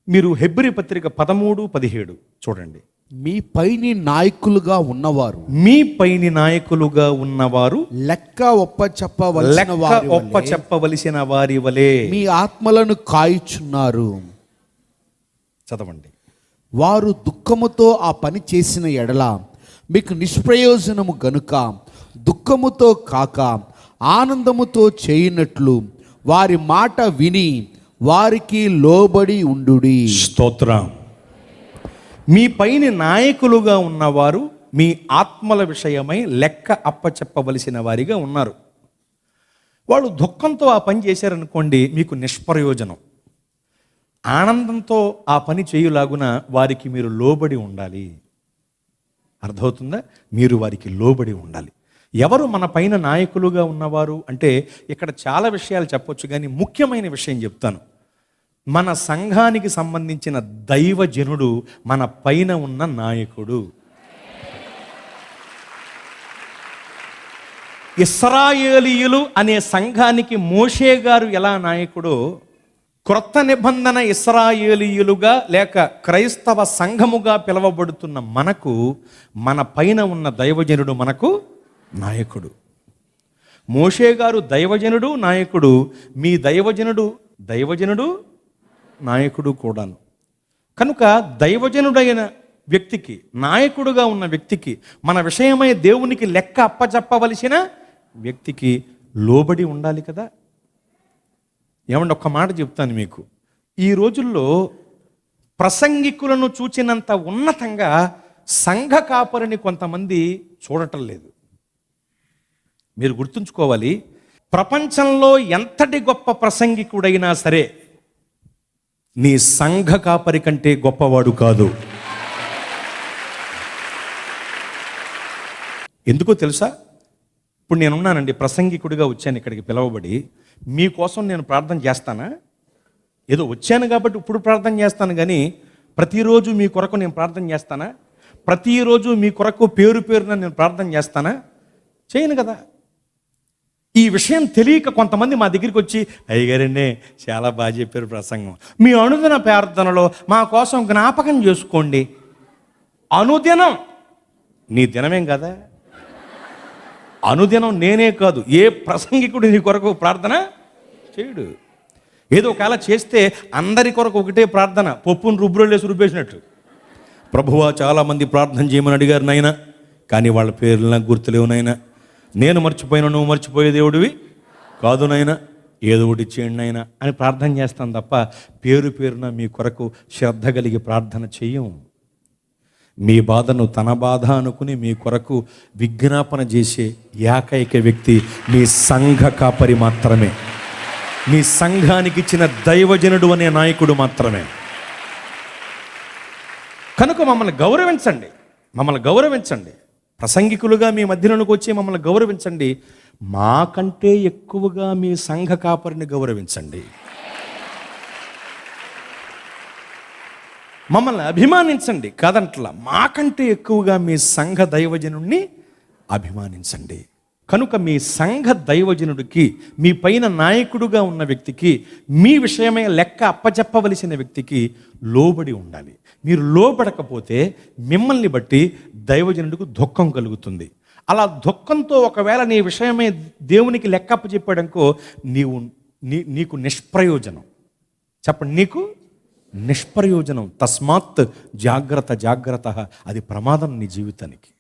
మీరు హెబ్రీ పత్రిక 13:17 చూడండి. మీ పైని నాయకులుగా ఉన్నవారు లెక్క ఒప్పచెప్పవలసిన చెప్పవలసిన వారి వలె మీ ఆత్మలను కాయుచున్నారు. చదవండి. వారు దుఃఖముతో ఆ పని చేసిన ఎడల మీకు నిష్ప్రయోజనము గనుక దుఃఖముతో కాక ఆనందముతో చేయునట్లు వారి మాట విని వారికి లోబడి ఉండుడి. స్తోత్రం. మీ పైన నాయకులుగా ఉన్నవారు మీ ఆత్మల విషయమై లెక్క అప్పచెప్పవలసిన వారిగా ఉన్నారు. వాళ్ళు దుఃఖంతో ఆ పని చేశారనుకోండి, మీకు నిష్ప్రయోజనం. ఆనందంతో ఆ పని చేయులాగున వారికి మీరు లోబడి ఉండాలి. అర్థమవుతుందా? మీరు వారికి లోబడి ఉండాలి. ఎవరు మన పైన నాయకులుగా ఉన్నవారు అంటే ఇక్కడ చాలా విషయాలు చెప్పొచ్చు, కానీ ముఖ్యమైన విషయం చెప్తాను. మన సంఘానికి సంబంధించిన దైవజనుడు మన పైన ఉన్న నాయకుడు. ఇశ్రాయేలీయులు అనే సంఘానికి మోషే గారు ఎలా నాయకుడో, క్రొత్త నిబంధన ఇశ్రాయేలీయులుగా లేక క్రైస్తవ సంఘముగా పిలువబడుతున్న మనకు మన పైన ఉన్న దైవజనుడు మనకు నాయకుడు. మోషే గారు దైవజనుడు, నాయకుడు. మీ దైవజనుడు నాయకుడు కూడాను. కనుక దైవజనుడైన వ్యక్తికి, నాయకుడుగా ఉన్న వ్యక్తికి, మన విషయమై దేవునికి లెక్క అప్పచెప్పవలసిన వ్యక్తికి లోబడి ఉండాలి కదా. ఏమంటే ఒక్క మాట చెప్తాను మీకు. ఈ రోజుల్లో ప్రసంగికులను చూచినంత ఉన్నతంగా సంఘ కాపరిని కొంతమంది చూడటం లేదు. మీరు గుర్తుంచుకోవాలి, ప్రపంచంలో ఎంతటి గొప్ప ప్రసంగికుడైనా సరే నీ సంఘ కాపరి కంటే గొప్పవాడు కాదు. ఎందుకో తెలుసా? ఇప్పుడు నేనున్నానండి, ప్రసంగికుడిగా వచ్చాను ఇక్కడికి పిలవబడి. మీకోసం నేను ప్రార్థన చేస్తానా? ఏదో వచ్చాను కాబట్టి ఇప్పుడు ప్రార్థన చేస్తాను, కానీ ప్రతిరోజు మీ కొరకు నేను ప్రార్థన చేస్తానా? ప్రతిరోజు మీ కొరకు పేరున నేను ప్రార్థన చేస్తానా? చేయను కదా. ఈ విషయం తెలియక కొంతమంది మా దగ్గరికి వచ్చి, అయ్యగారండి చాలా బాగా చెప్పారు ప్రసంగం, మీ అనుదిన ప్రార్థనలో మా కోసం జ్ఞాపకం చేసుకోండి. అనుదినం నీ దినమేం కదా. అనుదినం నేనే కాదు, ఏ ప్రసంగికుడు నీ కొరకు ప్రార్థన చేయడు. ఏదో ఒకవేళ చేస్తే అందరి కొరకు ఒకటే ప్రార్థన, పప్పును రుబ్బురోళ్ళేసి రుబ్బేసినట్టు. ప్రభువా చాలామంది ప్రార్థన చేయమని అడిగారు నాయన, కానీ వాళ్ళ పేర్లు నాకు గుర్తులేవు నాయన. నేను మర్చిపోయినా నువ్వు మర్చిపోయే దేవుడివి కాదు నాయన, ఏదో ఒకటి చేయండి నాయన అని ప్రార్థన చేస్తాను తప్ప పేరున మీ కొరకు శ్రద్ధ కలిగి ప్రార్థన చెయ్యం. మీ బాధను తన బాధ అనుకుని మీ కొరకు విజ్ఞాపన చేసే ఏకైక వ్యక్తి మీ సంఘ కాపరి మాత్రమే. మీ సంఘానికి ఇచ్చిన దైవజనుడు అనే నాయకుడు మాత్రమే. కనుక మమ్మల్ని గౌరవించండి. ప్రసంగికులుగా మీ మధ్యలోకి వచ్చి మమ్మల్ని గౌరవించండి. మాకంటే ఎక్కువగా మీ సంఘ కాపరిని గౌరవించండి. మమ్మల్ని అభిమానించండి కాదంట్లా, మాకంటే ఎక్కువగా మీ సంఘ దైవజనుడిని అభిమానించండి. కనుక మీ సంఘ దైవజనుడికి, మీ పైన నాయకుడుగా ఉన్న వ్యక్తికి, మీ విషయమే లెక్క అప్పచెప్పవలసిన వ్యక్తికి లోబడి ఉండాలి. మీరు లోబడకపోతే మిమ్మల్ని బట్టి దైవజనుడికి దుఃఖం కలుగుతుంది. అలా దుఃఖంతో ఒకవేళ నీ విషయమే దేవునికి లెక్క అప్పచెప్పాడనుకో, నీకు నిష్ప్రయోజనం. చెప్పండి, నీకు నిష్ప్రయోజనం. తస్మాత్ జాగ్రత్త, అది ప్రమాదం నీ జీవితానికి.